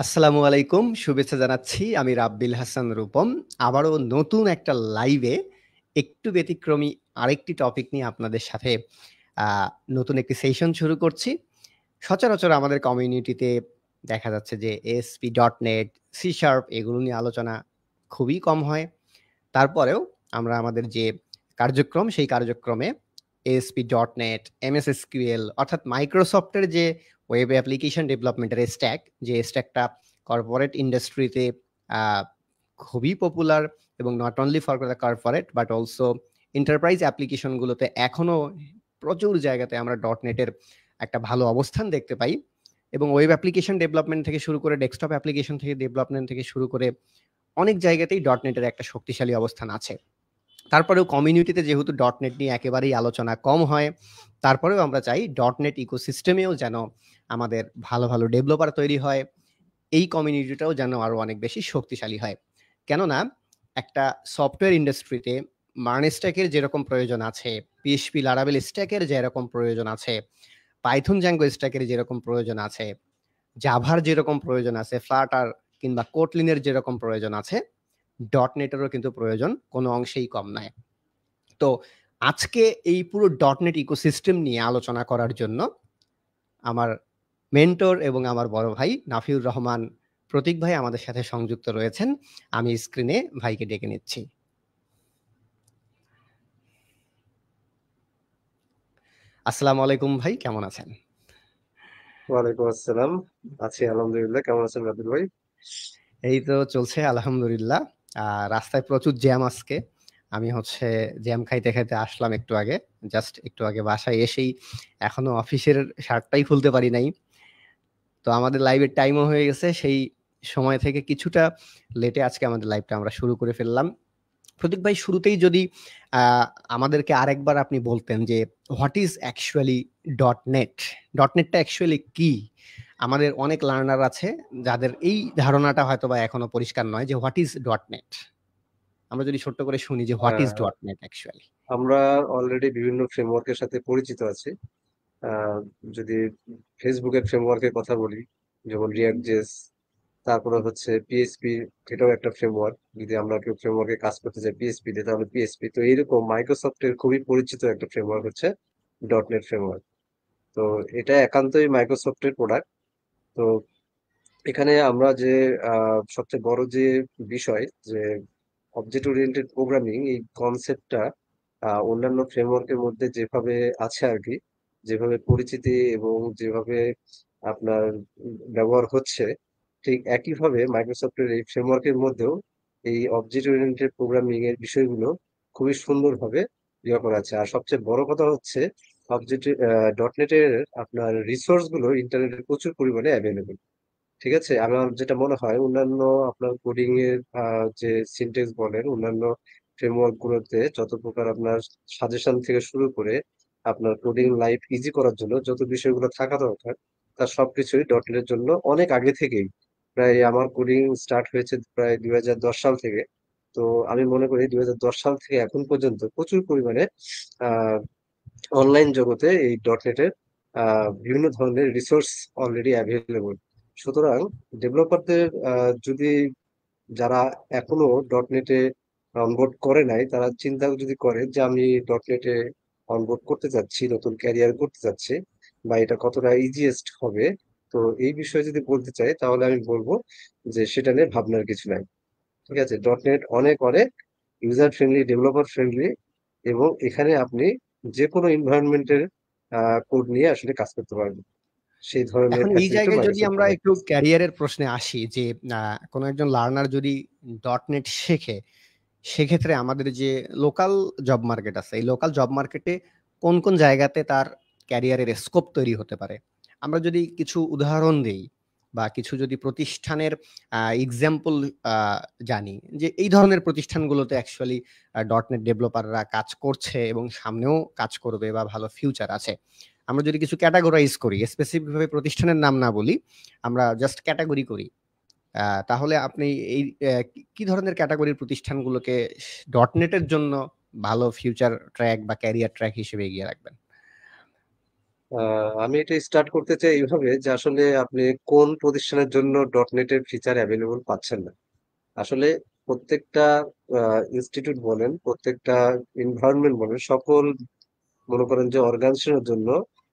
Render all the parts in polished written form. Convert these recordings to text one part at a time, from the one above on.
আসসালামু আলাইকুম। শুভেচ্ছা জানাচ্ছি। আমি রাব্বিল হাসান রূপম। আবারও নতুন একটা লাইভে একটু ব্যতিক্রমী আরেকটি টপিক নিয়ে আপনাদের সাথে আ নতুন একটি সেশন শুরু করছি। সচরাচর আমাদের কমিউনিটিতে দেখা যাচ্ছে যে ASP.NET, C# এগুলো নিয়ে আলোচনা খুবই কম হয়। তারপরেও আমরা আমাদের যে কার্যক্রম, সেই কার্যক্রমে ASP.NET, MS SQL অর্থাৎ মাইক্রোসফটের যে ওয়েব অ্যাপ্লিকেশন ডেভেলপমেন্টের স্ট্যাক, যে স্ট্যাকটা কর্পোরেট ইন্ডাস্ট্রিতে আ খুবই পপুলার এবং not only for the corporate but also enterprise application গুলোতে এখনো প্রচুর জায়গাতে আমরা .NET এর একটা ভালো অবস্থান দেখতে পাই এবং ওয়েব অ্যাপ্লিকেশন ডেভেলপমেন্ট থেকে শুরু করে ডেস্কটপ অ্যাপ্লিকেশন থেকে ডেভেলপমেন্ট থেকে শুরু করে অনেক জায়গাতেই .NET এর একটা শক্তিশালী অবস্থান আছে। তারপরেও কমিউনিটিতে যেহেতু .NET নিয়ে একেবারেই আলোচনা কম হয়, তারপরেও আমরা চাই .NET ইকোসিস্টেমেও যেন আমাদের ভালো, ভালো ডেভেলপার তৈরি হয়। এই কমিউনিটিটাও যেন আরো অনেক বেশি শক্তিশালী হয়। কেননা একটা সফটওয়্যার ইন্ডাস্ট্রিতে MERN স্ট্যাকের যেরকম প্রয়োজন আছে, PHP Laravel স্ট্যাকের যেরকম প্রয়োজন আছে, Python Django স্ট্যাকের যেরকম প্রয়োজন আছে, জাভার যেরকম প্রয়োজন আছে, Flutter কিংবা Kotlin এর যেরকম প্রয়োজন আছে, .NET এরও কিন্তু প্রয়োজন কোনো অংশেই কম নয়। তো আজকে এই পুরো .NET ইকোসিস্টেম নিয়ে আলোচনা করার জন্য আমার মেন্টর এবং আমার বড় ভাই নাফিউর রহমান প্রতীক ভাই আমাদের সাথে সংযুক্ত রয়েছেন। আমি স্ক্রিনে ভাইকে ডেকে নিচ্ছি। আসসালামু আলাইকুম ভাই, কেমন আছেন? ওয়ালাইকুম আসসালাম। আছি আলহামদুলিল্লাহ। কেমন আছেন রাবিল ভাই? এই তো চলছে আলহামদুলিল্লাহ। রাস্তায় প্রচুর জ্যাম আজকে। আমি হচ্ছে জ্যাম খাইতে, খাইতে আসলাম একটু আগে। জাস্ট একটু আগে বাসায় এসেই এখনো অফিসের শার্টটাই খুলতে পারি নাই। তো আমাদের লাইভের টাইমও হয়ে গেছে। সেই সময় থেকে কিছুটা লেটে আজকে আমাদের লাইভটা আমরা শুরু করে ফেললাম। প্রতীক ভাই, শুরুতেই যদি আ আমাদেরকে আরেকবার আপনি বলতেন যে what is actually .NET? .NET টা অ্যাকচুয়ালি কি? আমাদের অনেক লার্নার আছে যাদের এই ধারণাটা হয়তোবা এখনো পরিষ্কার নয় যে হোয়াট ইস .NET? আমরা যদি ছোট্ট করে শুনি যে what is ah, .NET actually? আমরা অলরেডি বিভিন্ন ফ্রেমওয়ার্কের সাথে পরিচিত আছি। আহ, যদি ফেসবুকের ফ্রেমওয়ার্কের কথা বলি, যেমন রিয়াক্ট জেস, তারপরে হচ্ছে পিএসপি, এটাও একটা ফ্রেমওয়ার্ক। যদি আমরা কেউ ফ্রেমওয়ার্কে কাজ করতে চাই পিএসপি দিয়ে, তাহলে পিএসপি। তো এইরকম মাইক্রোসফটের খুবই পরিচিত একটা ফ্রেমওয়ার্ক হচ্ছে .NET ফ্রেমওয়ার্ক। তো এটা একান্তই মাইক্রোসফটের প্রোডাক্ট। তো এখানে আমরা যে সবচেয়ে বড় যে বিষয়, যে অবজেক্ট ওরিয়েন্টেড প্রোগ্রামিং, এই কনসেপ্টটা অন্যান্য ফ্রেমওয়ার্কের মধ্যে যেভাবে আছে আর কি, যেভাবে পরিচিতি এবং যেভাবে আপনার ব্যবহার হচ্ছে, ঠিক একইভাবে মাইক্রোসফটের এই ফ্রেমওয়ার্কের মধ্যেও এই অবজেক্ট ওরিয়েন্টেড প্রোগ্রামিং এর বিষয়গুলো খুবই সুন্দরভাবে ইয়ে করা আছে। আর সবচেয়ে বড় কথা হচ্ছে, অবজেক্ট .NET এর আপনার রিসোর্স গুলো ইন্টারনেটে প্রচুর পরিমাণে অ্যাভেলেবল। ঠিক আছে, আমার যেটা মনে হয় অন্যান্য আপনার কোডিং এর যে সিনট্যাক্স বলেন, অন্যান্য ফ্রেমওয়ার্ক গুলোতে যত প্রকার আপনার সাজেশন থেকে শুরু করে আপনার কোডিং লাইফ ইজি করার জন্য যত বিষয়গুলো থাকা দরকার, তার সবকিছুই .NET এর জন্য অনেক আগে থেকেই। প্রায় আমার কোডিং স্টার্ট হয়েছে প্রায় 2010 সাল থেকে। তো আমি মনে করি 2010 সাল থেকে এখন পর্যন্ত প্রচুর পরিমাণে আহ অনলাইন জগতে এই .NET এর বিভিন্ন ধরনের রিসোর্স অলরেডি অ্যাভেলেবল। সুতরাং ডেভেলপারদের যদি, যারা এখনো .NET এ অনবোর্ড করে নাই, তারা চিন্তা যদি করে যে আমি .NET এ অনবোর্ড করতে যাচ্ছি, নতুন ক্যারিয়ার করতে যাচ্ছি, বা এটা কতটা ইজিয়েস্ট হবে, তো এই বিষয়ে যদি বলতে চাই, তাহলে আমি বলবো যে সেটা নিয়ে ভাবনার কিছু নাই। ঠিক আছে, .NET অনেক অনেক ইউজার ফ্রেন্ডলি, ডেভেলপার ফ্রেন্ডলি, এবং এখানে আপনি যে কোনো এনভায়রনমেন্টের কোড নিয়ে আসলে কাজ করতে পারবেন। সেই ধরনের এখন এই ফ্যাসিলিটি জায়গায় যদি মাইক্রোসফট আমরা প্রোভাইড একটু করছে। ক্যারিয়ারের প্রশ্নে আসি যে কোনো একজন লার্নার যদি .NET শেখে, সেক্ষেত্রে আমাদের যে লোকাল জব মার্কেট আছে, এই লোকাল জব মার্কেটে কোন, কোন জায়গাতে তার ক্যারিয়ারের স্কোপ তৈরি হতে পারে? আমরা যদি কিছু উদাহরণ দেই বা কিছু যদি প্রতিষ্ঠানের এক্সাম্পল আ জানি যে এই ধরনের প্রতিষ্ঠানগুলোতে অ্যাকচুয়ালি .NET ডেভেলপাররা কাজ করছে এবং সামনেও কাজ করবে বা ভালো ফিউচার আছে। আমরা যদি কিছু ক্যাটেগরাইজ করি, স্পেসিফিক ভাবে প্রতিষ্ঠানের নাম না বলি, আমরা জাস্ট ক্যাটেগরি করি। তাহলে আপনি এই কি ধরনের ক্যাটেগরির প্রতিষ্ঠানগুলোকে .NET এর জন্য ভালো ফিউচার ট্র্যাক বা ক্যারিয়ার ট্র্যাক হিসেবে এগিয়ে রাখবেন? আমি এটা স্টার্ট করতে চাই এইভাবে যে আসলে আপনি কোন প্রতিষ্ঠানের জন্য ডট নেটের ফিচার অ্যাভেলেবল পাচ্ছেন না। আসলে প্রত্যেকটা ইনস্টিটিউট বলেন, প্রত্যেকটা এনভায়রনমেন্ট বলেন, সকল মনে করেন যে অর্গানাইজেশনের জন্য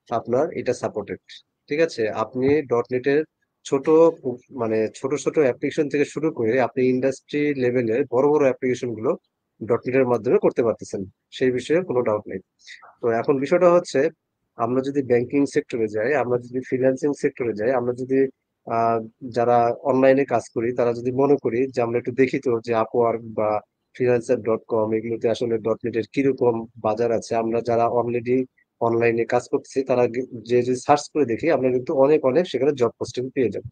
আপনার এটা সাপোর্টেড। ঠিক আছে, আপনি ডট নেটের ছোট মানে ছোট ছোট অ্যাপ্লিকেশন থেকে শুরু করে আপনি ইন্ডাস্ট্রি লেভেলের বড় বড় অ্যাপ্লিকেশন গুলো ডট নেটের মাধ্যমে করতে পারতেছেন, সেই বিষয়ে কোনো ডাউট নেই। তো এখন বিষয়টা হচ্ছে, আমরা যদি ব্যাংকিং সেক্টরে যাই, আমরা যদি ফিন্যান্সিং সেক্টরে যাই, আমরা যদি আহ, যারা অনলাইনে কাজ করি তারা যদি মনে করি যে আমরা একটু দেখি তো যে আপওয়ার্ক বা freelancer.com এগুলোতে আসলে ডট নেটের কিরকম বাজার আছে, আমরা যারা অলরেডি অনলাইনে কাজ করতেছি তারা যে যদি সার্চ করে দেখি আমরা কিন্তু অনেক অনেক সেখানে জব পোস্টিং পেয়ে যাবো।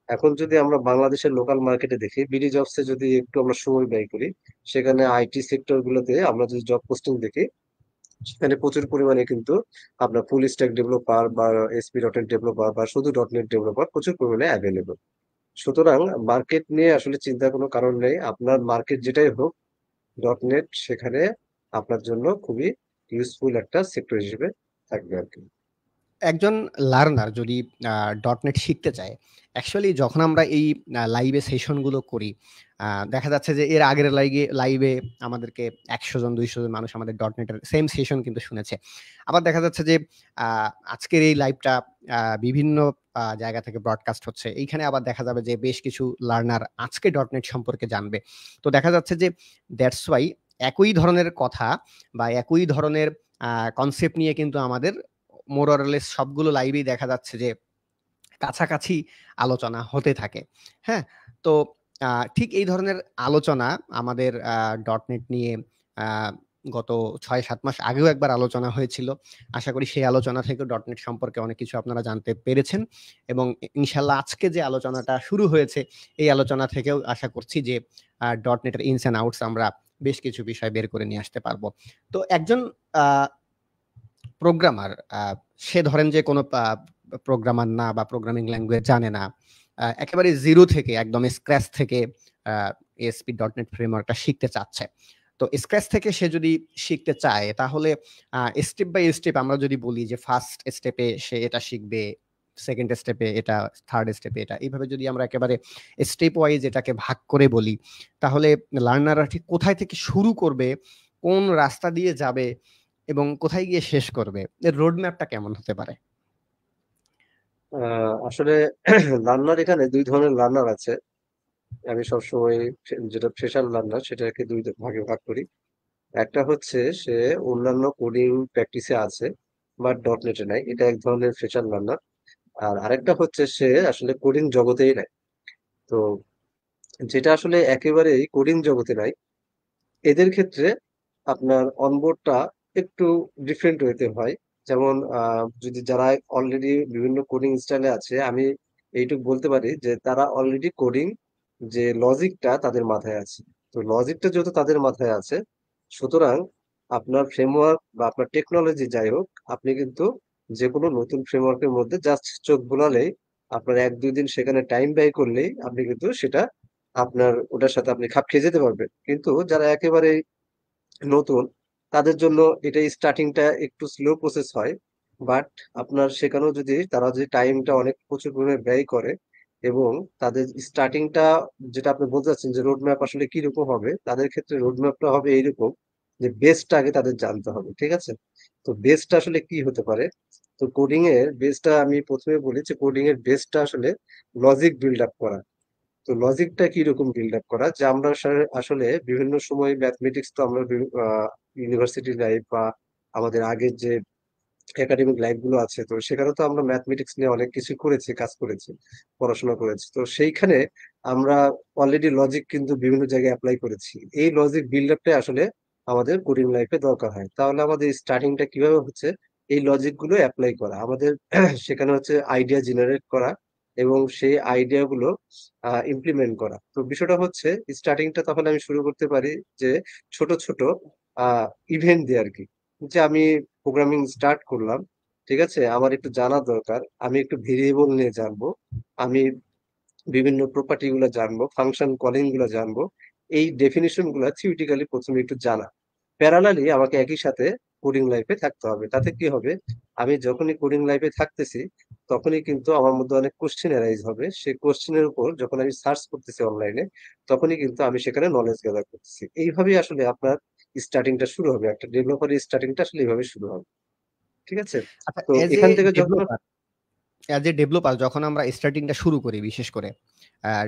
এখন যদি আমরা বাংলাদেশের লোকাল মার্কেটে দেখি, বিডি জবসে যদি একটু আমরা সময় ব্যয় করি, সেখানে আইটি সেক্টর গুলোতে আমরা যদি জব পোস্টিং দেখি, সেখানে প্রচুর পরিমাণে কিন্তু আপনার ফুল স্ট্যাক ডেভেলপার বা এসপি ডট নেট ডেভেলপার বা শুধু ডট নেট ডেভেলপার প্রচুর পরিমাণে অ্যাভেলেবল। সুতরাং মার্কেট নিয়ে আসলে চিন্তার কোনো কারণ নেই, আপনার মার্কেট যেটাই হোক ডট নেট সেখানে আপনার জন্য খুবই ইউজফুল একটা সেক্টর হিসেবে থাকবে আর কি। একজন লার্নার যদি ডট নেট শিখতে চায়, অ্যাকচুয়ালি যখন আমরা এই লাইভে সেশনগুলো করি, দেখা যাচ্ছে যে এর আগের লাইভে আমাদেরকে ১০০ জন ২০০ জন মানুষ আমাদের ডট নেটের সেম সেশন কিন্তু শুনেছে। আবার দেখা যাচ্ছে যে আজকের এই লাইভটা বিভিন্ন জায়গা থেকে ব্রডকাস্ট হচ্ছে, এইখানে আবার দেখা যাবে যে বেশ কিছু লার্নার আজকে ডট নেট সম্পর্কে জানবে। তো দেখা যাচ্ছে যে দ্যাটস ওয়াই একই ধরনের কথা বা একই ধরনের কনসেপ্ট নিয়ে কিন্তু আমাদের মোর অর লেস সবগুলো লাইভেই দেখা যাচ্ছে যে কাছাকাছি আলোচনা হতে থাকে। হ্যাঁ? তো ঠিক এই ধরনের আলোচনা আমাদের ডট নেট নিয়ে আ গত ৬-৭ মাস আগেও একবার আলোচনা হয়েছিল। আশা করি সেই আলোচনা থেকেও ডট নেট সম্পর্কে অনেক কিছু আপনারা জানতে পেরেছেন এবং ইনশাআল্লাহ আজকে যে আলোচনাটা শুরু হয়েছে, এই আলোচনা থেকেও আশা করছি যে ডট নেটের ইনস অ্যান্ড আউটস আমরা বেশ কিছু বিষয় বের করে নিয়ে আসতে পারবো। তো একজন আ প্রোগ্রামার, সে ধরেন যে কোনো প্রোগ্রামার না বা প্রোগ্রামিং ল্যাঙ্গুয়েজ জানে না। একেবারে 0 থেকে একদম স্ক্র্যাচ থেকে আ ASP.NET ফ্রেমওয়ার্কটা শিখতে চাচ্ছে। তো স্ক্র্যাচ থেকে সে যদি শিখতে চায় তাহলে স্টেপ বাই স্টেপ আমরা যদি বলি যে ফার্স্ট স্টেপে সে এটা শিখবে, সেকেন্ড স্টেপে এটা, থার্ড স্টেপে এটা। এভাবে যদি আমরা একেবারে স্টেপ ওয়াইজ এটাকে ভাগ করে বলি, তাহলে লার্নাররা ঠিক কোথায় থেকে শুরু করবে, কোন রাস্তা দিয়ে যাবে এবং কোথায় গিয়ে শেষ করবে? এর রোড ম্যাপটা কেমন হতে পারে? আসলে লার্নার এখানে দুই ধরনের লার্নার আছে। আমি সবসময় যেটা ফ্রেশার লার্নার সেটাকে দুই ভাগে ভাগ করি। একটা হচ্ছে সে অন্যান্য কোডিং প্র্যাকটিসে আছে বাট ডট নেটে নাই, এটা এক ধরনের ফ্রেশার লার্নার। আর আরেকটা হচ্ছে সে আসলে কোডিং জগতেই নাই। তো যেটা আসলে একেবারেই কোডিং জগতে নাই, এদের ক্ষেত্রে আপনার অনবোর্ডটা একটু ডিফারেন্ট ওয়েতে হয়। যেমন যদি যারা অলরেডি বিভিন্ন কোডিং স্টাইলে আছে, আমি এইটুকু বলতে পারি যে তারা অলরেডি কোডিং যে লজিকটা তাদের মাথায় আছে। তো লজিকটা যেহেতু তাদের মাথায় আছে, সুতরাং আপনার ফ্রেমওয়ার্ক বা আপনার টেকনোলজি যাই হোক, আপনি কিন্তু যে কোনো নতুন ফ্রেমওয়ার্কের মধ্যে জাস্ট চোখ বুলালেই, আপনার ১-২ দিন সেখানে টাইম ব্যয় করলেই আপনি কিন্তু সেটা আপনার ওটার সাথে আপনি খাপ খেয়ে যেতে পারবেন। কিন্তু যারা একেবারে নতুন, তাদের জন্য এটা স্টার্টিংটা একটু স্লো প্রসেস হয়। বাট আপনার সেখানেও যদি তারা যদি টাইমটা অনেক প্রচুর পরিমাণে ব্যয় করে এবং তাদের স্টার্টিংটা, যেটা আপনি বলতে চাচ্ছেন যে রোড ম্যাপ আসলে কিরকম হবে, তাদের ক্ষেত্রে রোড ম্যাপটা হবে এইরকম যে বেসটা আগে তাদের জানতে হবে। ঠিক আছে, তো বেসটা আসলে কি হতে পারে? তো কোডিং এর বেসটা আমি প্রথমে বলি যে কোডিং এর বেসটা আসলে লজিক বিল্ড আপ করা। তো লজিকটা কিরকম বিল্ড আপ করা, যে আমরা আসলে বিভিন্ন সময় ম্যাথমেটিক্স তো আমরা ইউনিভার্সিটি লাইফ বা আমাদের আগের যে একাডেমিক লাইফ গুলো আছে, তো সেখানে তো আমরা ম্যাথমেটিক্স নিয়ে অনেক কিছু করেছি, কাজ করেছি, পড়াশোনা করেছি। তো সেইখানে আমরা অলরেডি লজিক কিন্তু বিভিন্ন জায়গায় অ্যাপ্লাই করেছি। এই লজিক বিল্ড আপটা আসলে আমাদের কোডিং লাইফে দরকার হয়। তাহলে আমাদের স্টার্টিংটা কিভাবে হচ্ছে, এই লজিক গুলো অ্যাপ্লাই করা আমাদের সেখানে হচ্ছে আইডিয়া জেনারেট করা এবং সেই আইডিয়া গুলো ইমপ্লিমেন্ট করা। তো বিষয়টা হচ্ছে স্টার্টিংটা তাহলে আমি শুরু করতে পারি যে ছোট ছোট ইভেন্ট দিয়ে আর কি। যে আমি প্রোগ্রামিং স্টার্ট করলাম, ঠিক আছে, আমার একটু জানা দরকার, আমি একটু ভেরিয়েবল নিয়ে জানবো, আমি বিভিন্ন প্রপার্টি গুলো জানবো, ফাংশন কলিং গুলো জানবো। এই ডেফিনিশন গুলো থিওরিটিক্যালি প্রথমে একটু জানা, প্যারালালি আমাকে একই সাথে কোডিং লাইফে থাকতে হবে। তাতে কি হবে, আমি যখনই কোডিং লাইফে থাকতেছি তখনই কিন্তু আমার মধ্যে অনেক কোশ্চেন অ্যারাইজ হবে। সেই কোশ্চেনের উপর যখন আমি সার্চ করতেছি অনলাইনে, তখনই কিন্তু আমি সেখানে নলেজ গ্যাদার করতেছি। এইভাবেই আসলে আপনার স্টার্টিংটা শুরু হবে, একটা ডেভেলপারের স্টার্টিংটা আসলে এইভাবে শুরু হবে। ঠিক আছে? আচ্ছা, তো এজ এ এখান থেকে যখন ডেভেলপার যখন আমরা স্টার্টিংটা শুরু করি, বিশেষ করে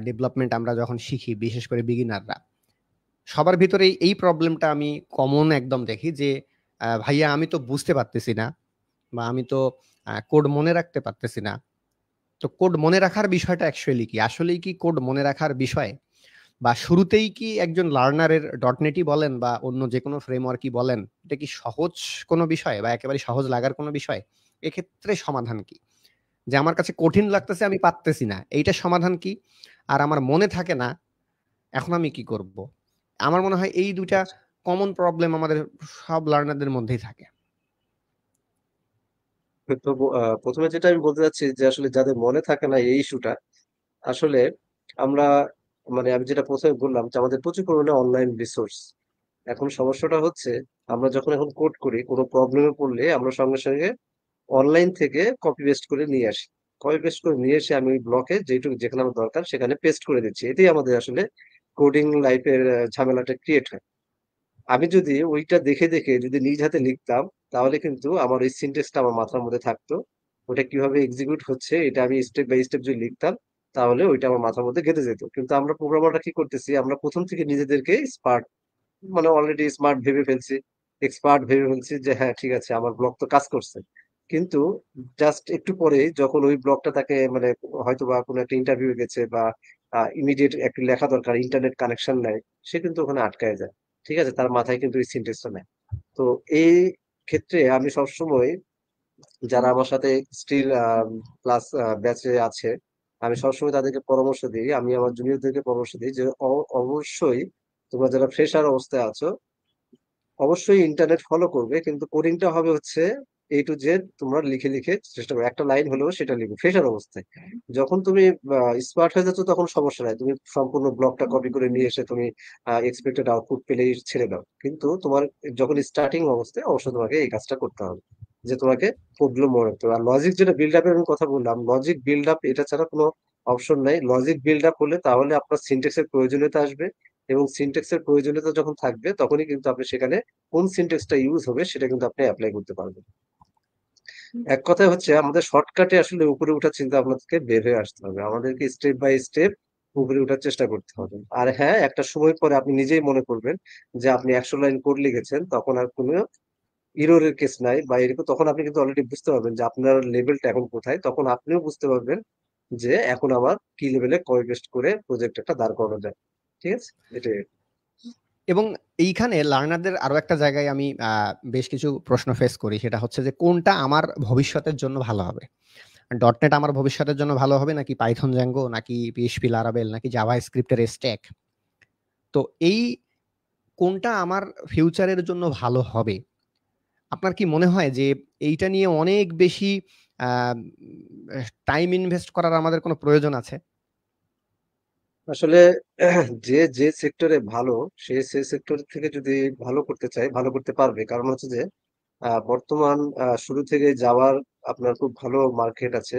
ডেভেলপমেন্ট আমরা যখন শিখি, বিশেষ করে বিগিনাররা, সবার ভিতরেই এই প্রবলেমটা আমি কমন একদম দেখি যে, ভাইয়া আমি তো বুঝতে পারতেছি না, বা আমি তো কোড মনে রাখতে পারতেছি না। তো কোড মনে রাখার বিষয়টা অ্যাকচুয়ালি কি? আসলেই কি কোড মনে রাখার বিষয়? বা শুরুতেই কি একজন লার্নারের ডটনেটই বলেন বা অন্য যেকোনো ফ্রেমওয়ার্কই বলেন, এটা কি সহজ কোনো বিষয় বা একেবারে সহজ লাগার কোনো বিষয়? এক্ষেত্রে সমাধান কি? যে আমার কাছে কঠিন লাগতেছে, আমি পারতেছি না, এইটার সমাধান কি? আর আমার মনে থাকে না, এখন আমি কি করব? আমার মনে হয় এই ২ টা কমন প্রবলেম আমাদের সব লার্নারদের মধ্যেই থাকে। তো ১ম এ যেটা আমি বলতে চাচ্ছি যে আসলে যাদের মনে থাকে না এই ইস্যুটা, আসলে আমরা মানে আমি যেটা ১ম এ বললাম যে আমাদের প্রচুর পরিমাণে অনলাইন রিসোর্স। এখন সমস্যাটা হচ্ছে আমরা যখন এখন কোড করি, কোনো প্রবলেমে পড়লে আমরা সঙ্গে, সঙ্গে অনলাইন থেকে কপি পেস্ট করে নিয়ে আসি। কপি পেস্ট করে নিয়ে এসে আমি ওই ব্লকে যেটুকু যেখানে আমার দরকার সেখানে পেস্ট করে দিচ্ছি। এতেই আমাদের আসলে কোডিং লাইফের ঝামেলাটা ক্রিয়েট হয়। আমি যদি ওইটা দেখে, দেখে যদি নিজ হাতে লিখতাম, তাহলে কিন্তু আমার ওই সিনট্যাক্সটা আমার মাথার মধ্যে থাকতো। ওটা কিভাবে এক্সিকিউট হচ্ছে এটা আমি স্টেপ বাই স্টেপ যদি লিখতাম, তাহলে ওইটা আমার মাথার মধ্যে গেঁথে যেত। কিন্তু আমরা প্রোগ্রামাররা কি করতেছি? আমরা ১ম থেকে নিজেদেরকে স্মার্ট মানে অলরেডি স্মার্ট ভেবে ফেলছি, এক্সপার্ট ভেবে ফেলছি যে হ্যাঁ ঠিক আছে আমার ব্লক তো কাজ করছে। কিন্তু জাস্ট একটু পরেই যখন ওই ব্লকটা তাকে মানে হয়তোবা কোনো একটা ইন্টারভিউ গেছে বা ইমিডিয়েট একটা লেখা দরকার, ইন্টারনেট কানেকশন নাই, সে কিন্তু ওখানে আটকায় যায়। ঠিক আছে? তার মাথায় কিন্তু এই সিনট্যাক্সটা নাই। তো এই ক্ষেত্রে আমি সবসময় যারা আমার সাথে স্টিল ক্লাস ব্যাচে আছে, আমি সবসময় তাদেরকে পরামর্শ দিই। আমি আমার জুনিয়রদেরকে পরামর্শ দিই যে অবশ্যই তোমরা যারা ফ্রেশার অবস্থায় আছো অবশ্যই ইন্টারনেট ফলো করবে কিন্তু কোডিংটা হবে হচ্ছে এ টু জেড তোমরা লিখে লিখে চেষ্টা করো একটা লাইন হলেও সেটা লিখো ফ্রেশার অবস্থায়। যখন তুমি স্মার্ট হয়ে যাচ্ছ তখন সমস্যা নাই, তুমি সম্পূর্ণ ব্লকটা কপি করে নিয়ে এসে তুমি এক্সপেক্টেড আউটপুট পেলেই ছেড়ে দাও। কিন্তু তোমার যখন স্টার্টিং অবস্থায় অবশ্যই তোমাকে এই কাজটা করতে হবে যে তোমাকে কোডগুলো মনে রাখতে হবে। আর লজিক যেটা বিল্ড আপের আমি কথা বললাম, লজিক বিল্ড আপ এটা ছাড়া কোনো অপশন নাই। লজিক বিল্ড আপ হলে তাহলে আপনার সিনট্যাক্সের প্রয়োজনীয়তা আসবে, এবং সিনট্যাক্সের প্রয়োজনীয়তা যখন থাকবে তখনই কিন্তু আপনি সেখানে কোন সিনট্যাক্সটা ইউজ হবে সেটা কিন্তু আপনি এপ্লাই করতে পারবেন। এক কথায় হচ্ছে আমাদের শর্টকাটে আসলে উপরে ওঠার চিন্তা ভাবনা থেকে বের হয়ে আসতে হবে, আমাদেরকে স্টেপ বাই স্টেপ উপরে ওঠার চেষ্টা করতে হবে। আর হ্যাঁ, একটা সময় পরে আপনি নিজেই মনে করবেন যে আপনি ১০০ লাইন কোড লিখেছেন, তখন আর কোনো ইররের কেস নাই বা এরকম, তখন আপনি কিন্তু অলরেডি বুঝতে পারবেন যে আপনার লেভেলটা এখন কোথায়, তখন আপনিও বুঝতে পারবেন যে এখন আমার কি লেভেলে কপি পেস্ট করে প্রজেক্ট একটা দাঁড় করানো যায়। ঠিক আছে? এটাই। এবং এইখানে লার্নারদের আরো একটা জায়গায় আমি বেশ কিছু প্রশ্ন ফেস করি, সেটা হচ্ছে যে কোনটা আমার ভবিষ্যতের জন্য ভালো হবে? ডটনেট আমার ভবিষ্যতের জন্য ভালো হবে, নাকি পাইথন জ্যাঙ্গো, নাকি পিএইচপি লারাবেল, নাকি জাভা স্ক্রিপ্টের স্ট্যাক? তো এই কোনটা আমার ফিউচারের জন্য ভালো হবে? আপনার কি মনে হয় যে এইটা নিয়ে অনেক বেশি টাইম ইনভেস্ট করার আমাদের কোনো প্রয়োজন আছে? আসলে যে যে সেক্টরে ভালো সে সে সেক্টর থেকে যদি ভালো করতে চায় ভালো করতে পারবে, কারণ হচ্ছে যে বর্তমান শুরু থেকে যাওয়ার আপনার খুব ভালো মার্কেট আছে।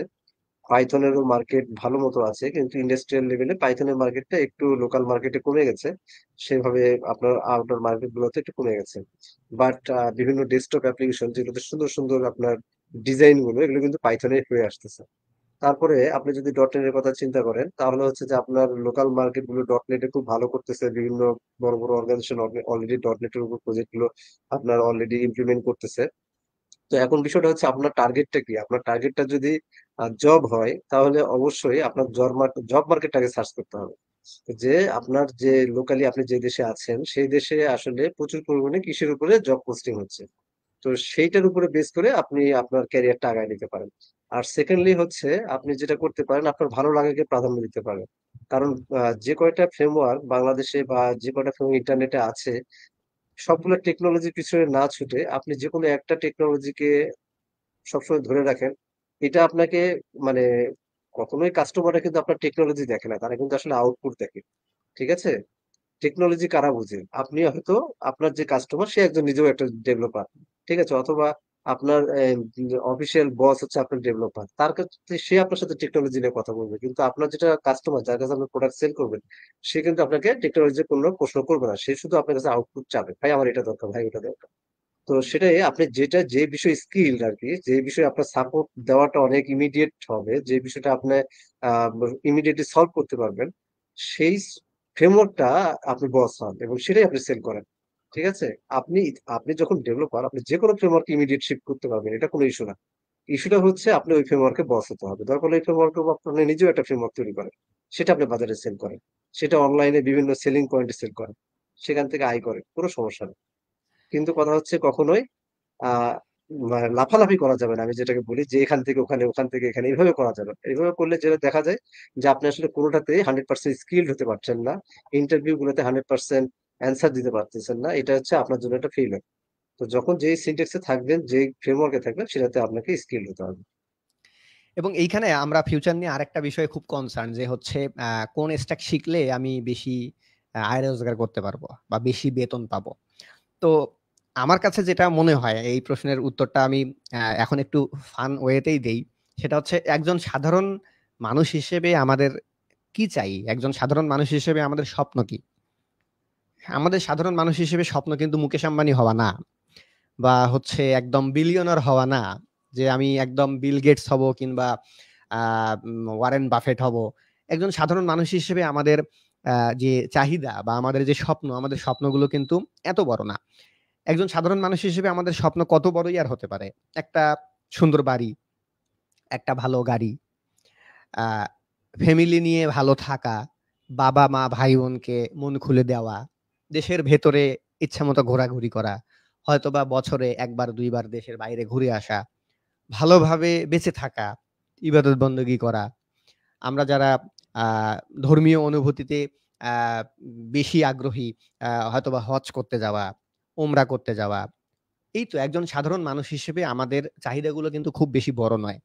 পাইথনেরও মার্কেট ভালো মতো আছে, কিন্তু ইন্ডাস্ট্রিয়াল লেভেলে পাইথনের মার্কেটটা একটু লোকাল মার্কেটে কমে গেছে। সেভাবে আপনার আউটডোর মার্কেট গুলোতে একটু কমে গেছে। বাট বিভিন্ন ডেস্কটপ অ্যাপ্লিকেশন যেগুলোতে সুন্দর সুন্দর আপনার ডিজাইন গুলো এগুলো কিন্তু পাইথনে হয়ে আসতেছে। তারপরে আপনি যদি ডটনেট এর কথা চিন্তা করেন তাহলে হচ্ছে যে আপনার লোকাল মার্কেট গুলো ডটনেটে খুব ভালো করতেছে, বিভিন্ন বড় বড় অর্গানাইজেশন অলরেডি ডটনেটের উপর প্রজেক্ট গুলো আপনার অলরেডি ইমপ্লিমেন্ট করতেছে। তো এখন বিষয়টা হচ্ছে আপনার টার্গেটটা কি? আপনার টার্গেটটা যদি জব হয় তাহলে অবশ্যই আপনার জব মার্কেটটাকে সার্চ করতে হবে। যে আপনার যে লোকালি আপনি যে দেশে আছেন সেই দেশে আসলে প্রচুর পরিমাণে কিসের উপরে জব পোস্টিং হচ্ছে। তো সেইটার উপরে বেস করে আপনি আপনার ক্যারিয়ারটা আগায় নিতে পারেন। আর সেকেন্ডলি হচ্ছে আপনি যেটা করতে পারেন আপনার ভালো লাগাকে প্রাধান্য দিতে পারেন। কারণ যে কয়টা ফ্রেমওয়ার্ক বাংলাদেশে বা যে কয়টা ফ্রেমওয়ার্ক ইন্টারনেটে আছে সবগুলো টেকনোলজির পিছনে না ছুটে আপনি যেকোনো একটা টেকনোলজিকে সবসময় ধরে রাখেন। এটা আপনাকে মানে কখনোই কাস্টমাররা কিন্তু আপনার টেকনোলজি দেখে না। তারা কিন্তু আসলে আউটপুট দেখে। ঠিক আছে? টেকনোলজি কারা বুঝে? আপনি হয়তো আপনার যে কাস্টমার সে একজন নিজেও একটা ডেভেলপার। ঠিক আছে? অথবা আপনার অফিসিয়াল বস হচ্ছে আপনার ডেভেলপার। তার কাছে সে আপনার সাথে টেকনোলজি নিয়ে কথা বলবে। কিন্তু আপনার যেটা কাস্টমার যার কাছে আপনি প্রোডাক্ট সেল করবেন, সে কিন্তু আপনাকে টেকনোলজির কোনো প্রশ্ন করবে না। সে শুধু আপনার কাছে আউটপুট চাবে। ভাই আমার এটা দরকার, ভাই ওটা দরকার। তো সেটাই আপনি যেটা যে বিষয়ে স্কিলড আরকি, যে বিষয়ে আপনার সাপোর্ট দেওয়াটা অনেক ইমিডিয়েট হবে, যে বিষয়টা আপনি আ ইমিডিয়েটলি সলভ করতে পারবেন, সেই ফ্রেমওয়ার্কটা আপনি বস হন এবং সেটাই আপনি সেল করেন। ঠিক আছে? আপনি আপনি যখন ডেভেলপার আপনি যেকোনো ফ্রেমওয়ার্ক ইমিডিয়েট শিফট করতে পারবেন। এটা কোনো ইস্যু না। ইস্যুটা হচ্ছে আপনি ওই ফ্রেমওয়ার্কে বস হতে হবে। দরকার হলে ওই ফ্রেমওয়ার্কের উপর আপনি নিজেও একটা ফ্রেমওয়ার্ক তৈরি করেন। সেটা আপনি বাজারে সেল করেন। সেটা অনলাইনে বিভিন্ন সেলিং পয়েন্টে সেল করেন। সেখান থেকে আয় করেন। কোনো সমস্যা নেই। কিন্তু কথা হচ্ছে কখনোই আ মানে লাফালাফি করা যাবে না। আমি যেটাকে বলি যে এখান থেকে ওখানে, ওখান থেকে এখানে এভাবে করা যাবে না। এভাবে করলে যেটা দেখা যায় যে আপনি আসলে কোনটাতেই 100% স্কিলড হতে পারছেন না। ইন্টারভিউ গুলোতে 100% অ্যান্সার দিতে পারতেছেন না। এটা হচ্ছে আপনার জন্য একটা ফেইলিউর। তো যখন যেই সিনট্যাক্স এ থাকবেন, যেই ফ্রেমওয়ার্ক এ থাকবেন সেটাতে আপনাকে স্কিলড হতে হবে। এবং এইখানে আমরা ফিউচার নিয়ে আরেকটা বিষয়ে খুব কনসার্ন যে হচ্ছে কোন স্ট্যাক শিখলে আমি বেশি আয় রোজগার করতে পারবো বা বেশি বেতন পাবো। তো আমার কাছে যেটা মনে হয় এই প্রশ্নের উত্তরটা আমি এখন একটু ফান ওয়েতেই দেই। সেটা হচ্ছে একজন সাধারণ মানুষ হিসেবে আমাদের কি চাই? একজন সাধারণ মানুষ হিসেবে আমাদের স্বপ্ন কি? আমাদের সাধারণ মানুষ হিসেবে স্বপ্ন কিন্তু মুকেশ আম্বানি হওয়া না বা হচ্ছে একদম বিলিয়নার হওয়া না। যে আমি একদম বিল গেটস হব কিংবা ওয়ারেন বাফেট হব। একজন সাধারণ মানুষ হিসেবে আমাদের যে চাহিদা বা আমাদের যে স্বপ্ন, আমাদের স্বপ্নগুলো কিন্তু এত বড় না। একজন সাধারণ মানুষ হিসেবে আমাদের স্বপ্ন কত বড়ই আর হতে পারে। একটা সুন্দর বাড়ি, একটা ভালো গাড়ি, আ ফ্যামিলি নিয়ে ভালো থাকা, বাবা-মা, ভাই-বোনকে মন খুলে দেওয়া, দেশের ভেতরে ইচ্ছামত ঘোরাঘুরি করা, হয়তোবা বছরে ১ বার ২ বার দেশের বাইরে ঘুরে আসা, ভালোভাবে বেঁচে থাকা, ইবাদত বন্দেগী করা। আমরা যারা আ ধর্মীয় অনুভূতিতে আ বেশি আগ্রহী, হয়তোবা হজ করতে যাওয়া, উমরা করতে যাওয়া। এই তো একজন সাধারণ মানুষ হিসেবে আমাদের চাহিদাগুলো কিন্তু খুব বেশি বড় নয়।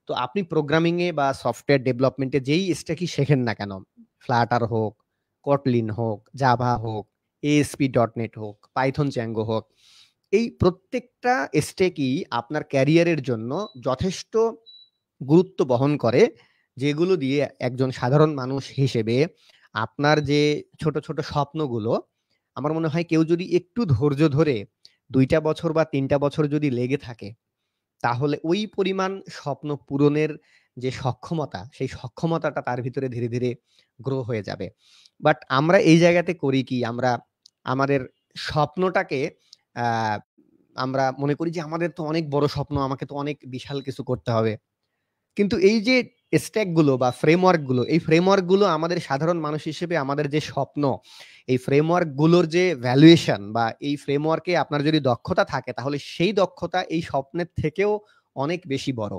তো আপনি প্রোগ্রামিং এ বা সফটওয়্যার ডেভেলপমেন্ট এ যেই স্ট্যাকই শেখেন না কেন, Flutter হোক, Kotlin হোক, Java হোক, ASP.NET হোক, Python Django হোক, এই প্রত্যেকটা স্ট্যাকই আপনার ক্যারিয়ারের জন্য যথেষ্ট গুরুত্ব বহন করে, যেগুলো দিয়ে একজন সাধারণ মানুষ হিসেবে আপনার যে ছোট, ছোট স্বপ্নগুলো, আমার মনে হয় কেউ যদি একটু ধৈর্য ধরে ২ টা বছর বা ৩ টা বছর যদি লেগে থাকে তাহলে ওই পরিমাণ স্বপ্ন পূরণের যে সক্ষমতা, সেই সক্ষমতাটা তার ভিতরে ধীরে, ধীরে গ্রো হয়ে যাবে। বাট আমরা এই জায়গাতে করি কি? আমরা আমাদের স্বপ্নটাকে আ আমরা মনে করি যে আমাদের তো অনেক বড় স্বপ্ন, আমাকে তো অনেক বিশাল কিছু করতে হবে। কিন্তু এই যে স্ট্যাক গুলো বা ফ্রেমওয়ার্ক গুলো, এই ফ্রেমওয়ার্ক গুলো আমাদের সাধারণ মানুষ হিসেবে আমাদের যে স্বপ্ন, এই ফ্রেমওয়ার্ক গুলোর যে ভ্যালুয়েশন বা এই ফ্রেমওয়ার্কে আপনার যদি দক্ষতা থাকে তাহলে সেই দক্ষতা এই স্বপ্নের থেকেও অনেক বেশি বড়।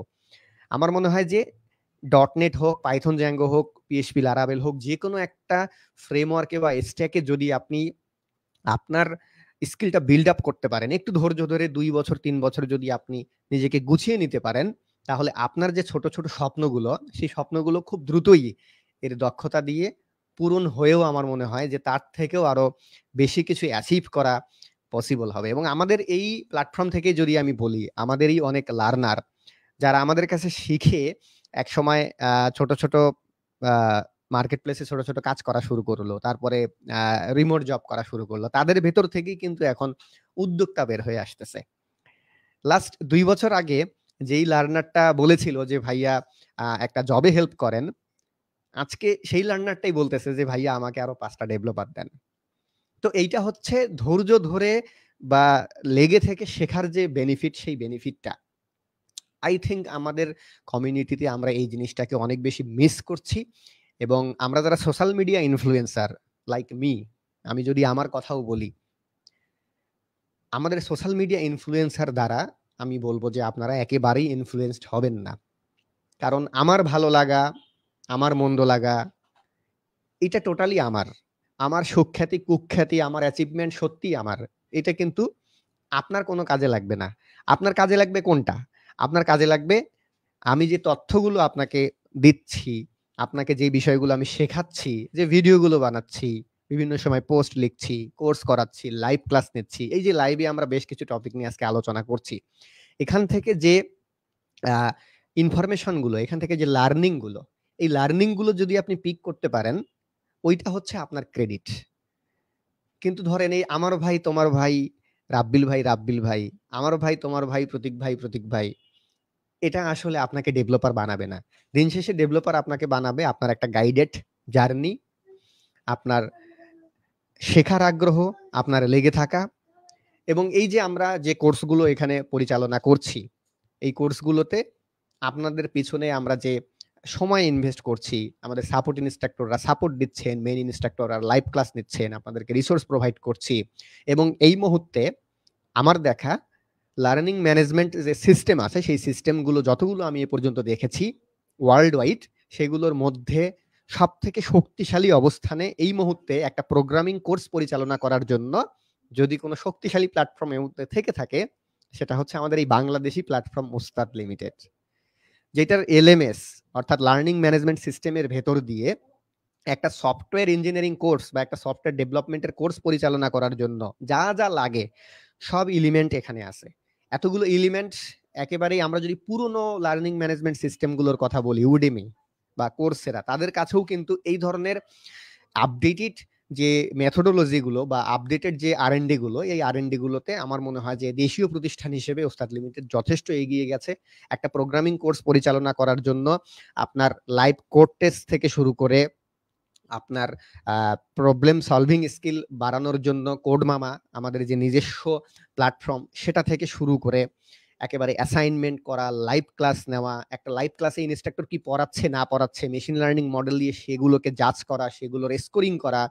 আমার মনে হয় যে .NET হোক, Python Django হোক, PHP Laravel হোক যেকোনো একটা ফ্রেমওয়ার্কে বা স্ট্যাকে যদি আপনি আপনার স্কিলটা বিল্ড আপ করতে পারেন। একটু ধৈর্য ধরে ২ বছর ৩ বছর যদি আপনি নিজেকে গুছিয়ে নিতে পারেন, তাহলে আপনার যে ছোট, ছোট স্বপ্নগুলো, সেই স্বপ্নগুলো খুব দ্রুতই এর দক্ষতা দিয়ে পূরণ হয়েও আমার মনে হয় যে তার থেকেও আরো বেশি কিছু অ্যাচিভ করা পসিবল হবে। এবং আমাদের এই প্ল্যাটফর্ম থেকে যদি আমি বলি, আমাদেরই অনেক লার্নার যারা আমাদের কাছে শিখে একসময় ছোট, ছোট আ মার্কেট প্লেসে ছোট, ছোট কাজ করা শুরু করলো। তারপরে আ রিমোট জব করা শুরু করলো। তাদের ভেতর থেকেই কিন্তু এখন উদ্যোক্তা বের হয়ে আসতেছে। লাস্ট ২ বছর আগে যেই লার্নারটা বলেছিল যে, "ভাইয়া একটা জবে হেল্প করেন।" আজকে সেই লার্নারটাই বলতেছে যে, "ভাইয়া আমাকে আরো ৫ টা ডেভেলপার দেন।" তো এইটা হচ্ছে ধৈর্য ধরে বা লেগে থেকে শেখার যে বেনিফিট, সেই বেনিফিটটা আই থিংক আমাদের কমিউনিটিতে আমরা এই জিনিসটাকে অনেক বেশি মিস করছি এবং আমরা যারা social media influencer like me, আমি যদি আমার কথাও বলি, আমাদের সোশ্যাল মিডিয়া ইনফ্লুয়েন্সার দ্বারা আমি বলবো যে আপনারা একেবারেই ইনফ্লুয়েন্সড হবেন না। কারণ আমার ভালো লাগা, আমার মন্দ লাগা এটা টোটালি আমার। আমার সুখ্যাতি, কুখ্যাতি, আমার অ্যাচিভমেন্ট সত্যিই আমার। এটা কিন্তু আপনার কোনো কাজে লাগবে না। আপনার কাজে লাগবে কোনটা? আপনার কাজে লাগবে আমি যে তথ্যগুলো আপনাকে দিচ্ছি, আপনাকে যে বিষয়গুলো আমি শেখাচ্ছি, যে ভিডিওগুলো বানাচ্ছি, বিভিন্ন সময় পোস্ট লিখছি, কোর্স করাচ্ছি, লাইভ ক্লাস নিচ্ছি। এই যে লাইভে আমরা বেশ কিছু টপিক নিয়ে আজকে আলোচনা করছি। এখান থেকে যে আ ইনফরমেশন গুলো, এখান থেকে যে লার্নিং গুলো, এই লার্নিং গুলো যদি আপনি পিক করতে পারেন, ওইটা হচ্ছে আপনার ক্রেডিট। কিন্তু ধরেন এই আমার ভাই, তোমার ভাই, রাব্বিল ভাই, রাব্বিল ভাই, আমার ভাই, তোমার ভাই, প্রতীক ভাই, প্রতীক ভাই, এটা আসলে আপনাকে ডেভেলপার বানাবে না। দিন শেষে ডেভেলপার আপনাকে বানাবে আপনার একটা গাইডেড জার্নি, আপনার শেখার আগ্রহ, আপনার লেগে থাকা, এবং এই যে আমরা যে কোর্সগুলো এখানে পরিচালনা করছি, এই কোর্সগুলোতে আপনাদের পিছনে আমরা যে সময় ইনভেস্ট করছি, আমাদের সাপোর্ট ইনস্ট্রাক্টররা সাপোর্ট দিচ্ছেন, মেইন ইনস্ট্রাক্টররা লাইভ ক্লাস নিচ্ছেন, আপনাদেরকে রিসোর্স প্রোভাইড করছি, এবং এই মুহূর্তে আমার দেখা লার্নিং ম্যানেজমেন্ট যে সিস্টেম আছে, সেই সিস্টেমগুলো যতগুলো আমি এ পর্যন্ত দেখেছি ওয়ার্ল্ড ওয়াইড, সেগুলোর মধ্যে সব থেকে শক্তিশালী অবস্থানে এই মুহূর্তে একটা প্রোগ্রামিং কোর্স পরিচালনা করার জন্য যদি কোনো শক্তিশালী প্ল্যাটফর্ম এই মুহূর্তে থেকে থাকে, সেটা হচ্ছে আমাদের এই বাংলাদেশি প্ল্যাটফর্ম ওস্তাদ লিমিটেড, যেটার এলএমএস অর্থাৎ লার্নিং ম্যানেজমেন্ট সিস্টেমের ভেতর দিয়ে একটা সফটওয়্যার ইঞ্জিনিয়ারিং কোর্স বা একটা সফটওয়্যার ডেভেলপমেন্টের কোর্স পরিচালনা করার জন্য যা যা লাগে সব এলিমেন্ট এখানে আছে। এতগুলো এলিমেন্ট একেবারেই আমরা যদি পুরনো লার্নিং ম্যানেজমেন্ট সিস্টেমগুলোর কথা বলি, উডেমি বা কোর্সেরা, তাদের কাছেও কিন্তু এই ধরনের আপডেটেড যে মেথোডোলজি গুলো বা আপডেটেড যে আর&ডি গুলো, এই আর&ডি গুলোতে আমার মনে হয় যে দেশীয় প্রতিষ্ঠান হিসেবে ওস্তাদ লিমিটেড যথেষ্ট এগিয়ে গেছে। একটা প্রোগ্রামিং কোর্স পরিচালনা করার জন্য আপনার লাইভ কোড টেস্ট থেকে শুরু করে আপনার প্রবলেম সলভিং স্কিল বাড়ানোর জন্য কোড মামা, আমাদের যে নিজস্ব প্ল্যাটফর্ম, সেটা থেকে শুরু করে একেবারে অ্যাসাইনমেন্ট করা, লাইভ ক্লাস নেওয়া, একটা লাইভ ক্লাসে ইনস্ট্রাক্টর কি পড়াচ্ছে না পড়াচ্ছে মেশিন লার্নিং মডেল দিয়ে সেগুলোকে জাজ করা, সেগুলোর স্কোরিং করা,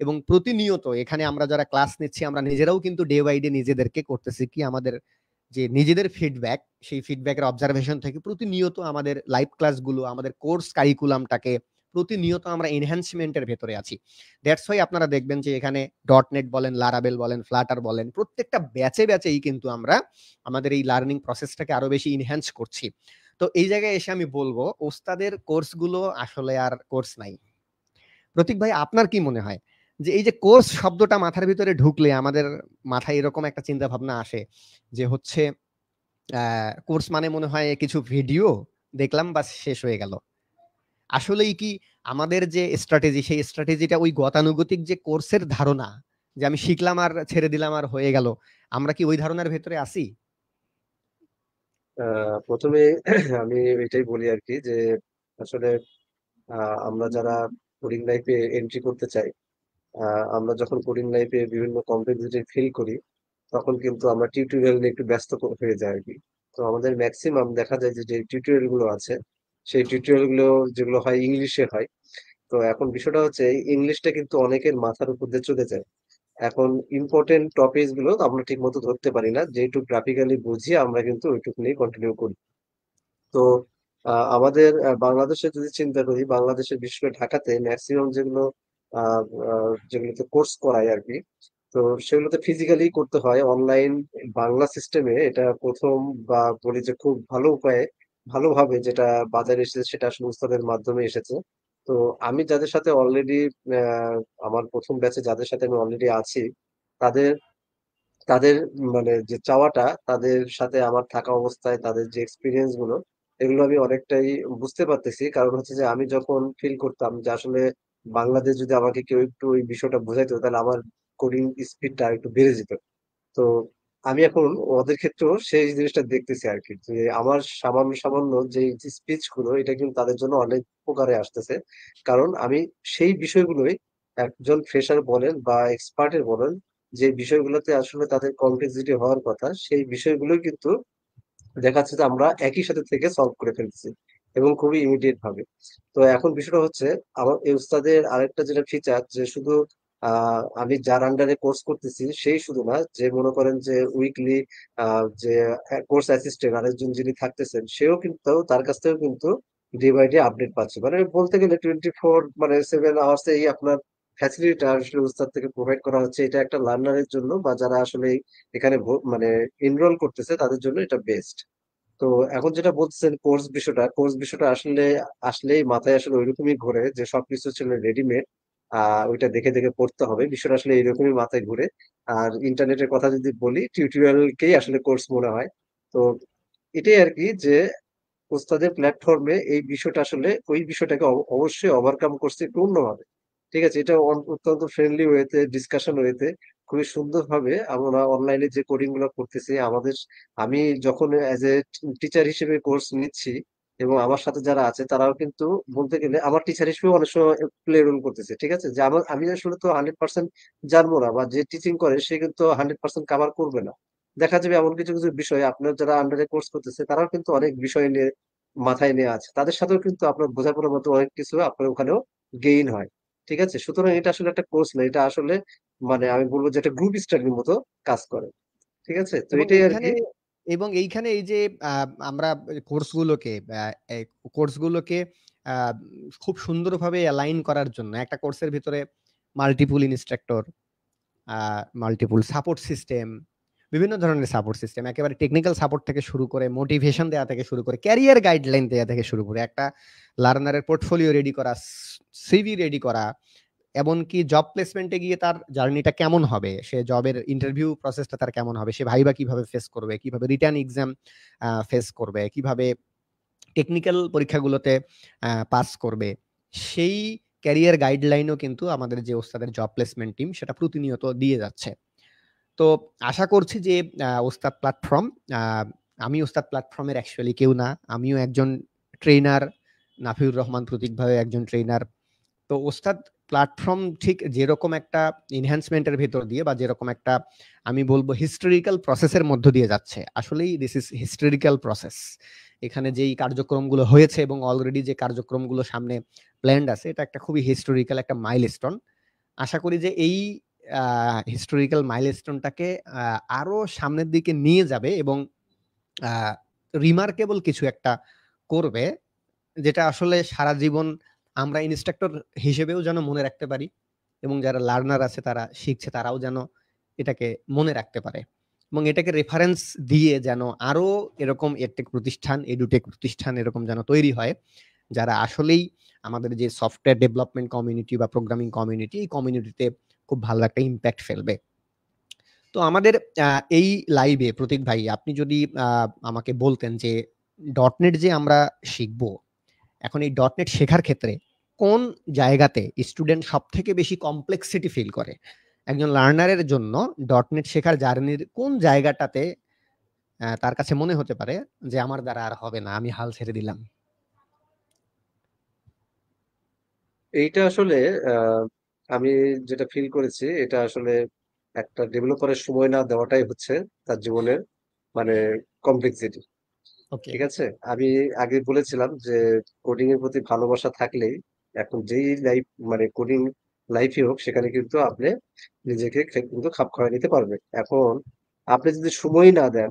এবং প্রতিনিয়ত এখানে আমরা যারা ক্লাস নিচ্ছি আমরা নিজেরাও কিন্তু ডে বাই ডে নিজেদেরকে করতেছি কি, আমাদের যে নিজেদের ফিডব্যাক, সেই ফিডব্যাকের অবজারভেশন থেকে প্রতিনিয়ত আমাদের লাইভ ক্লাসগুলো, আমাদের কোর্স কারিকুলামটাকে প্রতিনিয়ত আমরা এনহ্যান্সমেন্টের ভেতরে আছি। দ্যাটস ওয়াই আপনারা দেখবেন যে এখানে ডট নেট বলেন, লারাবেল বলেন, ফ্লাটার বলেন, প্রত্যেকটা ব্যাচে ব্যাচেই কিন্তু আমরা আমাদের এই লার্নিং প্রসেসটাকে আরো বেশি ইনহ্যান্স করছি। তো এই জায়গায় এসে আমি বলবো ওস্তাদের কোর্সগুলো আসলে আর কোর্স নাই। প্রতীক ভাই, আপনার কি মনে হয় যে এই যে কোর্স শব্দটা মাথার ভিতরে ঢুকলে আমাদের মাথায় এরকম একটা চিন্তা ভাবনা আসে যে হচ্ছে কোর্স মানে মনে হয় কিছু ভিডিও দেখলাম বা শেষ হয়ে গেল। আসলেই কি আমাদের যে স্ট্র্যাটেজি, সেই স্ট্র্যাটেজিটা ওই গতানুগতিক যে কোর্সের ধারণা, যে আমি শিখলাম আর ছেড়ে দিলাম আর হয়ে গেল, আমরা কি ওই ধারণার ভেতরে আছি? প্রথমে আমি এটাই বলি আর কি যে আসলে আমরা যারা কোডিং লাইফে এন্ট্রি করতে চাই, আমরা যখন কোডিং লাইফে বিভিন্ন কমপ্লেক্সিটি ফিল করি, তখন কিন্তু আমরা টিউটোরিয়াল নিয়ে একটু ব্যস্ত হয়ে যাই আর কি। তো আমাদের ম্যাক্সিমাম দেখা যায় যে যে টিউটোরিয়াল গুলো আছে, সেই টিউটোরিয়াল গুলো যেগুলো হয় ইংলিশে হয়। তো এখন বিষয়টা হচ্ছে এই ইংলিশটা কিন্তু অনেকের মাথার উপর দিয়ে চলে যায়। এখন ইম্পর্টেন্ট টপিকস গুলো আমরা ঠিক মতো ধরতে পারি না, যেটুকু গ্রাফিক্যালি বুঝি আমরা কিন্তু ওইটুকু নিয়ে কন্টিনিউ করি। তো আমাদের বাংলাদেশে যদি চিন্তা করি, বাংলাদেশের বিশেষ করে ঢাকাতে ম্যাক্সিমাম যেগুলো আহ, যেগুলোতে কোর্স করায় আর কি, তো সেগুলোতে ফিজিক্যালি করতে হয়। অনলাইন বাংলা সিস্টেমে এটা প্রথম, বা বলি যে খুব ভালো উপায়ে ভালোভাবে যেটা বাজারে এসেছে সেটা আসলে উস্তাদের মাধ্যমে এসেছে। তো আমি যাদের সাথে অলরেডি আমার প্রথম ব্যাচে যাদের সাথে আমি অলরেডি আছি, তাদের তাদের মানে যে চাওয়াটা, তাদের সাথে আমার থাকা অবস্থায় তাদের যে এক্সপিরিয়েন্স গুলো, এগুলো আমি অনেকটাই বুঝতে পারতেছি। কারণ হচ্ছে যে আমি যখন ফিল করতাম যে আসলে বাংলাদেশ যদি আমাকে কেউ একটু ওই বিষয়টা বোঝাইতো, তাহলে আমার কোডিং স্পিডটা একটু বেড়ে যেত। তো আমি এখন ওদের ক্ষেত্রেও সেই জিনিসটা দেখতেছি আর কি, যে আমার সামান্য সামান্য যে স্পিচ গুলো, এটা কিন্তু তাদের জন্য অনেক উপকারে আসতেছে। কারণ আমি সেই বিষয়গুলোই, একজন ফ্রেশার বলেন বা এক্সপার্টের বলেন, যে বিষয়গুলোতে আসলে তাদের কমপ্লেক্সিটি হওয়ার কথা, সেই বিষয়গুলোই কিন্তু দেখা যাচ্ছে যে আমরা একই সাথে থেকে সলভ করে ফেলতেছি, এবং খুবই ইমিডিয়েট ভাবে। তো এখন বিষয়টা হচ্ছে, আমার এই উস্তাদের আরেকটা যেটা ফিচার, যে শুধু আমি যার আন্ডারে কোর্স করতেছি সেই শুধু না, যে মনে করেন যে উইকলি যে কোর্স অ্যাসিস্ট্যান্ট আরেকজন যিনি থাকতেছেন, সেও কিন্তু তার কাছ থেকেও কিন্তু ডে বাই ডে আপডেট পাচ্ছে। মানে বলতে গেলে 24 মানে 7 আওয়ার্স এই আপনার ফ্যাসিলিটিটা আসলে উস্তাদ থেকে প্রোভাইড করা হচ্ছে। এটা একটা লার্নারের জন্য বা যারা আসলে এখানে মানে এনরোল করতেছে তাদের জন্য এটা বেস্ট। তো এখন যেটা বলছেন কোর্স বিষয়টা আসলে আসলেই মাথায় আসলে ওইরকমই ঘোরে যে সবকিছু ছিল রেডিমেড। ওইটা দেখে দেখে পড়তে হবে, বিষয়টা আসলে এরকমই মাথায় ঘুরে। আর ইন্টারনেটের কথা যদি বলি, টিউটোরিয়ালকেই আসলে কোর্স মনে হয়। তো এটাই আর কি, যে ওস্তাদের প্ল্যাটফর্মে এই বিষয়টা আসলে ওই বিষয়টাকে অবশ্যই ওভারকাম করছে একটু অন্যভাবে। ঠিক আছে, এটা অত্যন্ত ফ্রেন্ডলি ওয়েতে, ডিসকাশন ওয়েতে খুবই সুন্দরভাবে আমরা অনলাইনে যে কোডিং গুলো করতেছি আমাদের, আমি যখন অ্যাজ এ টিচার হিসেবে কোর্স নিচ্ছি, এবং আমার সাথে যারা আছে তারাও কিন্তু বলতে গেলে আমার টিচার হিসেবে অনেক সময় প্লে রোল করতেছে। ঠিক আছে, যে আমি আসলে তো 100% জানবো না, বা যে টিচিং করে সে কিন্তু 100% কাভার করবে না। দেখা যাবে এমন কিছু কিছু বিষয় আপনার যারা আন্ডারে কোর্স করতেছে তারাও কিন্তু অনেক বিষয় নিয়ে মাথায় নিয়ে আছে, তাদের সাথেও কিন্তু আপনার বোঝাপড়ার মতো অনেক কিছু আপনার ওখানেও গেইন হয়। ঠিক আছে, সুতরাং এটা আসলে একটা কোর্স না, এটা আসলে মানে আমি বলবো যে একটা গ্রুপ স্টাডির মতো কাজ করে। ঠিক আছে, তো এবং এটাই আর এইখানে কি। এবং এইখানে এই যে আমরা কোর্সগুলোকে কোর্সগুলোকে আহ, খুব সুন্দরভাবে অ্যালাইন করার জন্য একটা কোর্সের ভিতরে multiple instructor, multiple support system, বিভিন্ন ধরনের সাপোর্ট সিস্টেম, একেবারে টেকনিক্যাল সাপোর্ট থেকে শুরু করে মোটিভেশন দেওয়া থেকে শুরু করে ক্যারিয়ার গাইডলাইন দেওয়া থেকে শুরু করে একটা লার্নারের পোর্টফোলিও রেডি করা, সিভি রেডি করা, এমনকি জব প্লেসমেন্টে গিয়ে তার জার্নিটা কেমন হবে, সে জবের ইন্টারভিউ প্রসেসটা তার কেমন হবে, সে ভাইবা কিভাবে ফেস করবে, কিভাবে রিটার্ন এক্সাম ফেস করবে, কিভাবে টেকনিক্যাল পরীক্ষাগুলোতে পাস করবে, সেই ক্যারিয়ার গাইডলাইনও কিন্তু আমাদের যে ওস্তাদের জব প্লেসমেন্ট টিম সেটা প্রতিনিয়ত দিয়ে যাচ্ছে। তো আশা করছি যে ওস্তাদ প্ল্যাটফর্ম, আমি ওস্তাদ প্ল্যাটফর্মের অ্যাকচুয়ালি কেউ না, আমিও একজন ট্রেনার, নাফিউর রহমান প্রতীক ভাই একজন ট্রেনার। তো ওস্তাদ প্ল্যাটফর্ম ঠিক যেরকম একটা এনহ্যান্সমেন্টের ভেতর দিয়ে বা যেরকম একটা আমি বলবো হিস্টোরিক্যাল প্রসেসের মধ্য দিয়ে যাচ্ছে, আসলেই দিস ইজ হিস্টোরিক্যাল প্রসেস। এখানে যেই কার্যক্রমগুলো হয়েছে এবং অলরেডি যে কার্যক্রমগুলো সামনে প্ল্যান্ড আছে, এটা একটা খুবই হিস্টোরিক্যাল একটা মাইলস্টোন। আশা করি যে এই হিস্টোরিক্যাল মাইলস্টোনটাকে আরো সামনের দিকে নিয়ে যাবে এবং রিমার্কেবল কিছু একটা করবে, যেটা আসলে সারা জীবন আমরা ইনস্ট্রাক্টর হিসেবেও যেন মনে রাখতে পারি, এবং যারা লার্নার আছে তারা শিখছে তারাও যেন এটাকে মনে রাখতে পারে, এবং এটাকে রেফারেন্স দিয়ে যেন আরো এরকম এডটেক প্রতিষ্ঠান, এডুটেক প্রতিষ্ঠান এরকম যেন তৈরি হয়, যারা আসলেই আমাদের যে সফটওয়্যার ডেভেলপমেন্ট কমিউনিটি বা প্রোগ্রামিং কমিউনিটি, এই কমিউনিটিতে খুব ভালো একটা ইম্প্যাক্ট ফেলবে। তো আমাদের এই লাইভে প্রতীক ভাই, আপনি যদি আমাকে বলতেন যে ডটনেট যে আমরা শিখবো, এখন এই ডটনেট শেখার ক্ষেত্রে কোন জায়গাতে স্টুডেন্ট সব থেকে বেশি কমপ্লেক্সিটি ফিল করে, একজন লার্নারের জন্য ডটনেট শেখার জার্নির কোন জায়গাটাতে তার কাছে মনে হতে পারে যে আমার দ্বারা আর হবে না, আমি হাল ছেড়ে দিলাম? এইটা আসলে আহ, আমি যেটা ফিল করেছি, এটা আসলে একটা ডেভেলপারের সময় না দেওয়াটাই হচ্ছে তার জীবনের মানে কমপ্লেক্সিটি। ওকে। ঠিক আছে, আমি আগে বলেছিলাম যে কোডিং এর প্রতি ভালোবাসা থাকলেই এখন যেই লাইফ মানে কোডিং লাইফই হোক, সেখানে কিন্তু আপনি নিজেকে কিন্তু খাপ খাইয়ে নিতে পারবে। এখন আপনি যদি সময় না দেন,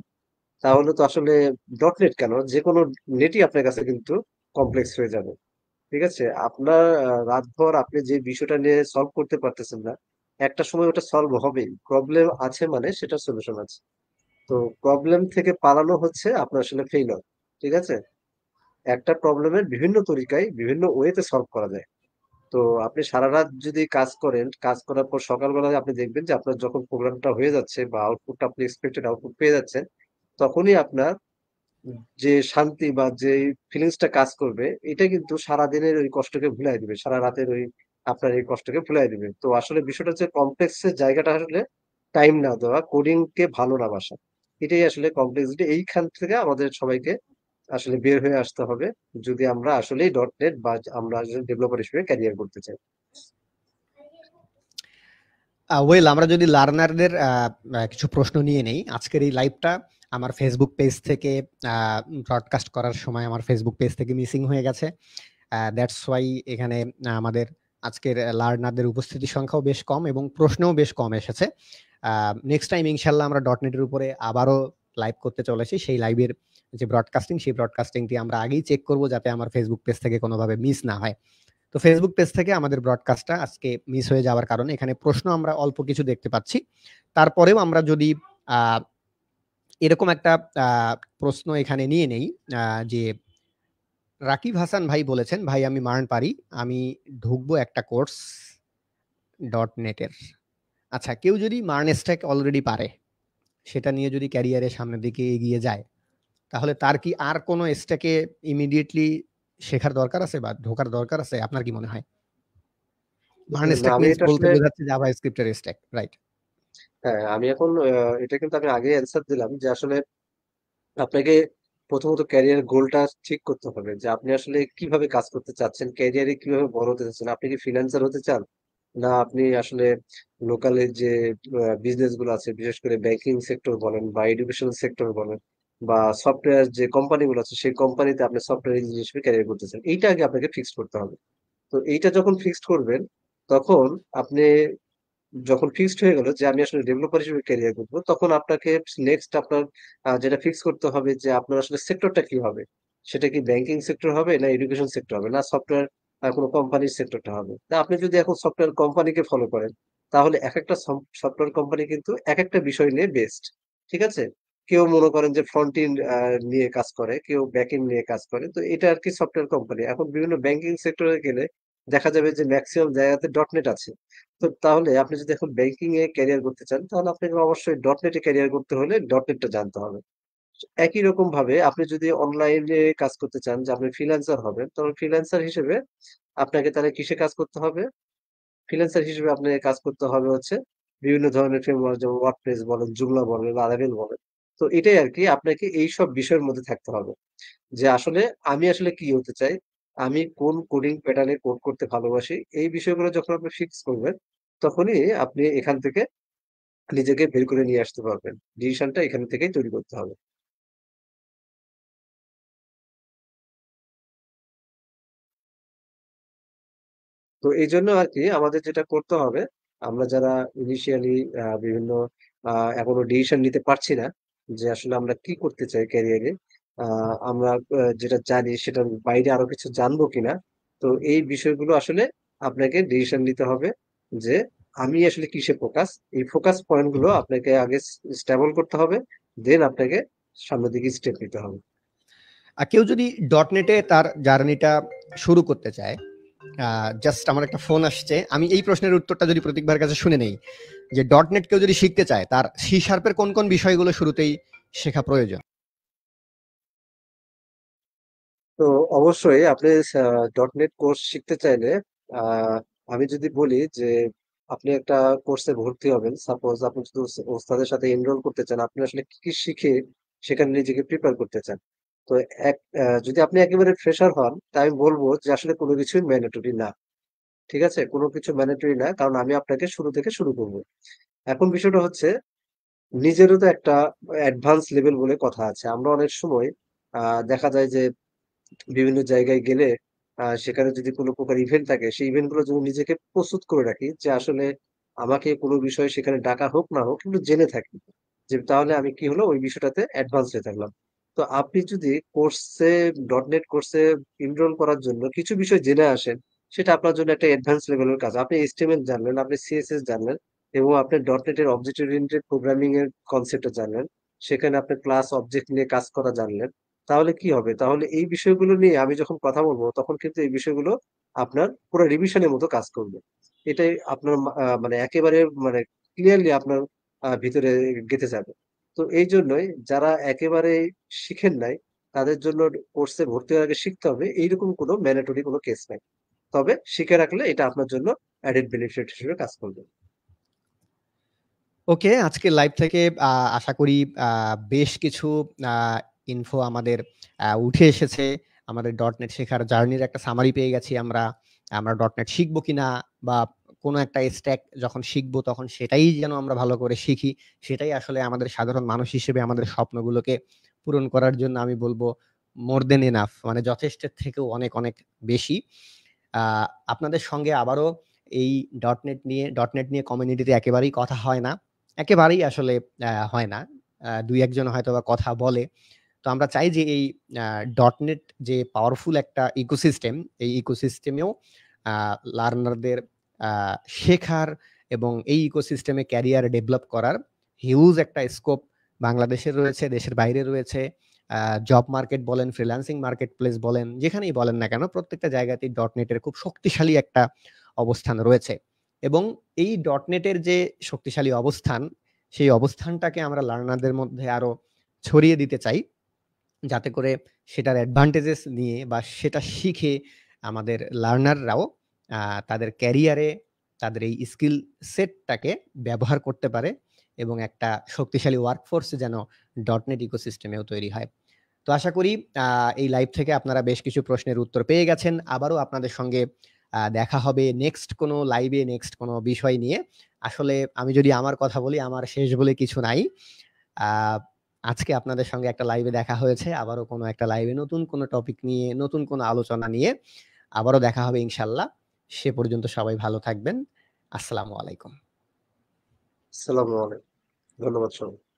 তাহলে তো আসলে ডটনেট কেন, যে কোনো নেটই আপনার কাছে কিন্তু কমপ্লেক্স হয়ে যাবে। ঠিক আছে, আপনার রাতভর আপনি যে বিষয়টা নিয়ে সলভ করতে পারতেছেন না, একটা সময় ওটা সলভ হবেই। প্রবলেম আছে মানে সেটা সলিউশন আছে। তো প্রবলেম থেকে পালানো হচ্ছে আপনার আসলে ফেইলিওর। ঠিক আছে, একটা প্রবলেমের বিভিন্ন তরিকায় বিভিন্ন ওয়েতে সলভ করা যায়। তো আপনি সারা রাত যদি কাজ করেন, কাজ করার পর সকালবেলায় আপনি দেখবেন যে আপনার যখন প্রোগ্রামটা হয়ে যাচ্ছে বা আউটপুটটা আপনি এক্সপেক্টেড আউটপুট পেয়ে যাচ্ছেন, তখনই আপনার যে শান্তি বা যে ফিলিংসটা কাজ করবে, এটা কিন্তু সারাদিনের ওই কষ্টকে ভুলাই দিবে, সারা রাতের ওই আপনার এই কষ্টকে ভুলাই দিবে। তো আসলে বিষয়টা হচ্ছে কমপ্লেক্সের জায়গাটা আসলে টাইম না দেওয়া, কোডিং কে ভালো না বাসা, এটাই আসলে কমপ্লেক্সিটি। এইখান থেকে আমাদের সবাইকে আসলে বের হয়ে আসতে হবে, যদি আমরা আসলেই ডটনেট বা আমরা ডেভেলপার হিসেবে ক্যারিয়ার করতে চাই। ওয়েল, আমরা যদি লার্নারদের কিছু প্রশ্ন নিয়ে নেই, আজকের এই লাইভটা আমার ফেসবুক পেজ থেকে ব্রডকাস্ট করার সময় আমার ফেসবুক পেজ থেকে মিসিং হয়ে গেছে। দ্যাটস ওয়াই এখানে আমাদের আজকের লার্নারদের উপস্থিতি সংখ্যাও বেশ কম এবং প্রশ্নও বেশ কম এসেছে। নেক্সট টাইম ইনশাল্লাহ আমরা ডটনেটের উপরে আবারও লাইভ করতে চলেছি, সেই লাইভের যে ব্রডকাস্টিং, সেই ব্রডকাস্টিংটি আমরা আগেই চেক করব যাতে আমার ফেসবুক পেজ থেকে কোনোভাবে মিস না হয়। তো ফেসবুক পেজ থেকে আমাদের ব্রডকাস্টটা আজকে মিস হয়ে যাওয়ার কারণে এখানে প্রশ্ন আমরা অল্প কিছু দেখতে পাচ্ছি। তারপরেও আমরা যদি আহ, এরকম একটা প্রশ্ন এখানে নিয়ে নেই, যে রাকিব হাসান ভাই বলেছেন, ভাই আমি মার্ন পারি, আমি ঢুকবো একটা কোর্স, .NET-এর। আচ্ছা, কেউ যদি MERN স্ট্যাক অলরেডি পারে, সেটা নিয়ে যদি ক্যারিয়ারের সামনের দিকে এগিয়ে যায়, তাহলে তার কি আর কোনো স্ট্যাকে ইমিডিয়েটলি শেখার দরকার আছে বা ঢোকার দরকার আছে? আপনার কি মনে হয়? MERN না, স্ট্যাক আমি মিনস এটা বলতে আসলে বোঝাচ্ছে জাভাস্ক্রিপ্টের স্ট্যাক, রাইট? হ্যাঁ, আমি এখন এটা কিন্তু আমি আগে অ্যান্সার দিলাম যে আসলে আপনাকে প্রথমত ক্যারিয়ার গোলটা ঠিক করতে হবে যে আপনি আসলে কিভাবে কাজ করতে চাচ্ছেন, ক্যারিয়ারে কিভাবে বড় হতে চাচ্ছেন। আপনি কি ফ্রিল্যান্সার হতে চান, না আপনি আসলে লোকালের যে বিজনেস গুলো আছে, বিশেষ করে ব্যাংকিং সেক্টর বলেন বা এডুকেশন সেক্টর বলেন বা সফটওয়্যার যে কোম্পানিগুলো আছে সেই কোম্পানিতে আপনি সফটওয়্যার ইঞ্জিনিয়ার হিসেবে ক্যারিয়ার করতে চান, এইটা আগে আপনাকে ফিক্সড করতে হবে। তো এইটা যখন ফিক্সড করবেন, তখন আপনি যখন ফিক্সড হয়ে গেল যে আমি আসলে ডেভেলপার হিসেবে ক্যারিয়ার করবো, তখন আপনাকে নেক্সট আপনার যেটা ফিক্স করতে হবে যে আপনার আসলে সেক্টরটা কি হবে। সেটা কি ব্যাংকিং সেক্টর হবে, না এডুকেশন সেক্টর হবে, না সফটওয়্যার কোনো কোম্পানির সেক্টরটা হবে। তা আপনি যদি এখন সফটওয়্যার কোম্পানিকে ফলো করেন, তাহলে এক একটা সফটওয়্যার কোম্পানি কিন্তু এক একটা বিষয় নিয়ে বেস্ট। ঠিক আছে? কেউ মনে করেন যে ফ্রন্ট এন্ড নিয়ে কাজ করে, কেউ ব্যাক এন্ড নিয়ে কাজ করে। তো এটা আর কি সফটওয়্যার কোম্পানি। এখন বিভিন্ন ব্যাংকিং সেক্টরে গেলে দেখা যাবে যে ম্যাক্সিমাম জায়গাতে ডটনেট আছে। তো তাহলে আপনি যদি এখন ব্যাংকিং এ ক্যারিয়ার করতে চান, তাহলে আপনাকে অবশ্যই ডটনেট এ ক্যারিয়ার করতে হলে ডটনেটটা জানতে হবে। একই রকম ভাবে আপনি যদি অনলাইনে কাজ করতে চান যে আপনি ফ্রিল্যান্সার হবেন, তাহলে ফ্রিল্যান্সার হিসেবে আপনাকে তাহলে কিসে কাজ করতে হবে? ফ্রিল্যান্সার হিসেবে আপনাকে কাজ করতে হবে হচ্ছে বিভিন্ন ধরনের ফ্রেমওয়ার্ক, যেমন ওয়ার্ডপ্রেস বলেন, জুমলা বলেন, লারাভেল বলেন। তো এটাই আরকি, আপনাকে এইসব বিষয়ের মধ্যে থাকতে হবে। যে আসলে আমি আসলে কি হতে চাই, আমি কোন কোডিং প্যাটার্নে কোড করতে ভালোবাসি, এই বিষয়গুলো যখন আপনি ফিক্স করবেন, তখনই আপনি এখান থেকে নিজেকে বের করে নিয়ে আসতে পারবেন। ডিসিশনটা এখান থেকেই তৈরি করতে হবে। তো এইজন্য আরকি আমাদের যেটা করতে হবে, আমরা যারা ইনিশিয়ালি বিভিন্ন আ এখনো ডিসিশন নিতে পারছি না যে আসলে আমরা কি করতে চাই ক্যারিয়ারে। আ আমরা যেটা জানি সেটার বাইরে আরো কিছু জানবো কিনা। তো এই বিষয়গুলো আসলে আপনাকে ডিসিশন নিতে হবে যে আমি আসলে কিসে ফোকাস। এই ফোকাস পয়েন্ট গুলো আপনাকে আগে স্টেবল করতে হবে। দেন আপনাকে সামনের দিকে স্টেপ নিতে হবে। কেউ যদি .NET-এ তার জার্নিটা শুরু করতে চায়, জাস্ট আমার একটা ফোন আসছে। আমি এই প্রশ্নের উত্তরটা যদি প্রতীক ভাইয়ের কাছে শুনে নেই যে .NET কেউ যদি শিখতে চায়, তার সি শার্পের কোন কোন বিষয়গুলো শুরুতেই শেখা প্রয়োজন? তো অবশ্যই আপনি ডটনেট কোর্স শিখতে চাইলে আহ, আমি যদি বলি যে আপনি একটা কোর্সে ভর্তি হবেন, সাপোজ আপনি যদি ওস্তাদের সাথে এনরোল করতে চান, আপনি আসলে কি কি শিখে সেখানে নিজেকে প্রিপেয়ার করতে চান। তো যদি আপনি একেবারে ফ্রেশার হন, তাই আমি বলবো যে আসলে কোনো কিছুই ম্যান্ডেটরি না। ঠিক আছে, কোনো কিছু ম্যান্ডেটরি না, কারণ আমি আপনাকে শুরু থেকে শুরু করব। এখন বিষয়টা হচ্ছে, নিজেরও তো একটা অ্যাডভান্স লেভেল বলে কথা আছে। আমরা অনেক সময় দেখা যায় যে বিভিন্ন জায়গায় গেলে সেখানে যদি কোনো প্রকার ইভেন্ট থাকে, সেই ইভেন্ট গুলো যদি নিজেকে প্রস্তুত করে রাখি যে আসলে আমাকে কোনো বিষয়ে সেখানে ডাকা হোক না হোক কিন্তু জেনে থাকি, যে তাহলে আমি কি হলো ওই বিষয়টাতে অ্যাডভান্স হয়ে থাকলাম। তো আপনি যদি কোর্সে ডটনেট কোর্সে এনরোল করার জন্য কিছু বিষয় জেনে আসেন, সেটা আপনার জন্য একটা অ্যাডভান্স লেভেলের কাজ। আপনি এইচটিএমএল জানলেন, আপনি সিএসএস জানলেন, এবং আপনি ডটনেট এর অবজেক্ট ওরিয়েন্টেড প্রোগ্রামিং এর কনসেপ্টটা জানলেন, সেখানে আপনি ক্লাস অবজেক্ট নিয়ে কাজ করা জানলেন। তাহলে কি হবে? তাহলে এই বিষয়গুলো নিয়ে আমি যখন কথা বলবো, তখন কিন্তু এই বিষয়গুলো আপনার পুরো রিভিশনের মতো কাজ করবে। এটাই আপনার মানে একেবারে মানে ক্লিয়ারলি আপনার ভিতরে গেঁথে যাবে। তো এই জন্যই যারা একেবারে শিখেন নাই, তাদের জন্য কোর্সে ভর্তি হওয়ার আগে শিখতে হবে, এইরকম কোনো ম্যান্ডেটরি কোনো কেস নাই। তবে শিখে রাখলে এটা আপনার জন্য অ্যাডেড বেনিফিট হিসেবে কাজ করবে। ওকে, আজকের লাইভ থেকে আশা করি বেশ কিছু আ ইনফো আমাদের উঠে এসেছে। আমাদের .NET শেখার জার্নির একটা সামারি পেয়ে গেছি আমরা। আমরা .NET শিখবো কিনা বা কোনো একটা স্ট্যাক যখন শিখবো তখন সেটাই যেন আমরা ভালো করে শিখি। সেটাই আসলে আমাদের সাধারণ মানুষ হিসেবে আমাদের স্বপ্নগুলোকে পূরণ করার জন্য আমি বলব মোর দেন এনাফ, মানে যথেষ্টের থেকেও অনেক, অনেক বেশি। আ আপনাদের সঙ্গে আবারও এই .NET নিয়ে কমিউনিটিতে একেবারেই কথা হয় না। একেবারেই আসলে হয় না। ২-১ জন হয়তোবা কথা বলে। তো আমরা চাই যে এই আ .NET যে পাওয়ারফুল একটা ইকোসিস্টেম, এই ইকোসিস্টেমেও আ লার্নারদের আ শেখার এবং এই ইকোসিস্টেমে ক্যারিয়ার ডেভেলপ করার হিউজ একটা স্কোপ বাংলাদেশের রয়েছে, দেশের বাইরে রয়েছে। আ জব মার্কেট বলেন, ফ্রিল্যান্সিং মার্কেট প্লেস বলেন, যেখানেই বলেন না কেন প্রত্যেকটা জায়গাতেই .NET এর খুব শক্তিশালী একটা অবস্থান রয়েছে। এবং এই ডটনেটের যে শক্তিশালী অবস্থান, সেই অবস্থানটাকে আমরা লার্নারদের মধ্যে আরো ছড়িয়ে দিতে চাই, যাতে করে সেটার অ্যাডভান্টেজেস নিয়ে বা সেটা শিখে আমাদের লার্নাররাও তাদের ক্যারিয়ারে তাদের এই স্কিল সেটটাকে ব্যবহার করতে পারে এবং একটা শক্তিশালী ওয়ার্কফোর্স যেন ডটনেট ইকোসিস্টেমেও তৈরি হয়। তো আশা করি এই লাইভ থেকে আপনারা বেশ কিছু প্রশ্নের উত্তর পেয়ে গেছেন। আবারও আপনাদের সঙ্গে দেখা হবে নেক্সট কোনো লাইভে, নেক্সট কোনো বিষয় নিয়ে। আসলে আমি যদি আমার কথা বলি, আমার শেষ বলে কিছু নাই। আহ, আজকে আপনাদের সঙ্গে একটা লাইভে দেখা হয়েছে, আবারও কোনো একটা লাইভে নতুন কোনো টপিক নিয়ে, নতুন কোনো আলোচনা নিয়ে আবারও দেখা হবে ইনশাল্লাহ। সে পর্যন্ত সবাই ভালো থাকবেন। আসসালামু আলাইকুম। আসসালামু আলাইকুম। ধন্যবাদ সবাই।